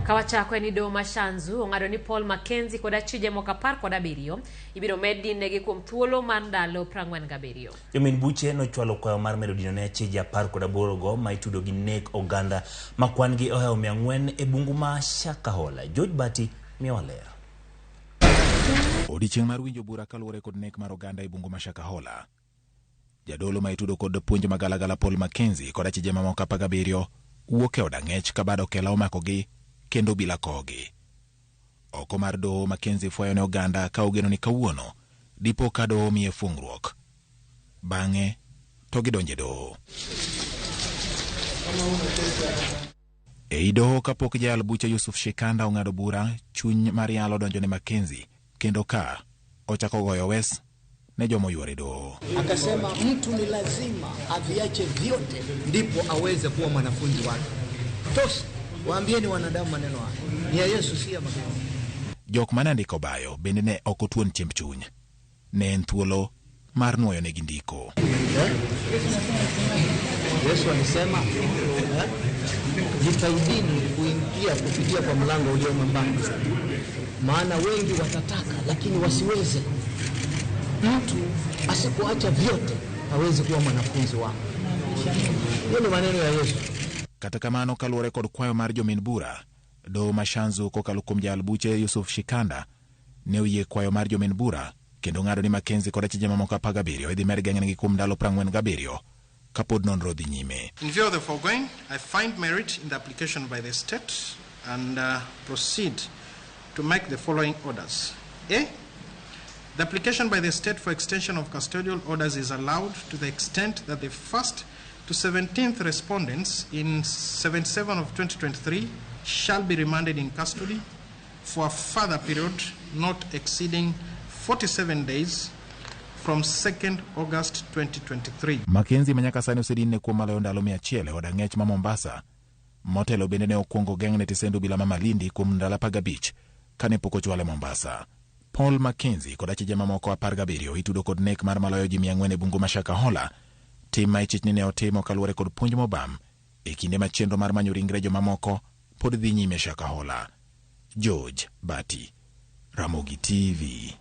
Kawachako ni doho mashanzu ong'ado ni Paul Mackenzie koda chije moka 17 ibiro med negi kuom thuolo mar ndalo 47. Jomin buche nochwalo kwayo mar medo dino ne chije 18 go ma itudo gi nek oganda makwan gi ohewo 400 e bungu ma Shakahola. George Bati miwalera. Odiochieng' mar winjo bura kaluwore kod nek mar oganda e bungu ma Shakahola. Jadolo ma itudo kod puonj magalagala Paul Mackenzie koda chije mamoko 17 wuok e od ang'ech ka bado okela omakogi kendo bila kogi. Oko mar doho Mackenzie fwayo ne oganda ka ogeno ni kawuono dipo ka doho miye fungruok. Bang'e to gidonje doho. Ei doho kapok jal bucha Yusuf Shikanda ong'ado bura, chuny mar yalo donjo ne Mackenzie kendo ka ochako goyo wes ne jomo yuare doho. Akasema mtu ni lazima aviache vyote ndipo aweze kuwa mwanafunzi wake. Tosha, waambieni wanadamu maneno haya. Ni ya Yesu si ya mageni. Jok manandiko bayo bende ne okotuon chiemb chuny. Ne en thuolo mar nuoyo ne gindiko. Yesu alisema jitahidini kuingia kupitia kwa mlango ulio mwembamba. Maana wengi watataka lakini wasiweze. Mtu asipoacha vyote hawezi kuwa mwanafunzi wako. Hiyo ni maneno ya Yesu. Kata kamano kaluwore kod kwayo mar jomin bura, doho mashanzu kokalo kuom jal buche Yusuf Shikanda ne oyie kwayo mar jomin bura kendo ng'ado ni Mackenzie koda chije mamoko 17 idhi med geng'negi kuom ndalo 47 kapod nonro dhi nyime. In view of the foregoing, I find merit in the application by the state and proceed to make the following orders. A. The application by the state for extension of custodial orders is allowed to the extent that the first to 17th respondents in 77 of 2023 shall be remanded in custody for a further period not exceeding 47 days from 2nd August 2023. Mackenzie manyaka sani osedinne kuom maloyo ndalo 100 od ang'ech ma Mombasa. Motelo bende ne okuongo geng'ne tisendo bila ma Malindi kuom ndalo 15 kane pok ochwale Mombasa. Paul Mackenzie koda chije mamoko 17 itudo kod nek mar maloyo ji 400 e bungu ma Shakahola. Tim ma ichich ni ne otimo kaluwore kod puonj mobam e kinde ma chenro mar manyo ringre jomamoko pod dhi nyime Shakahola. George Bati, Ramogi TV.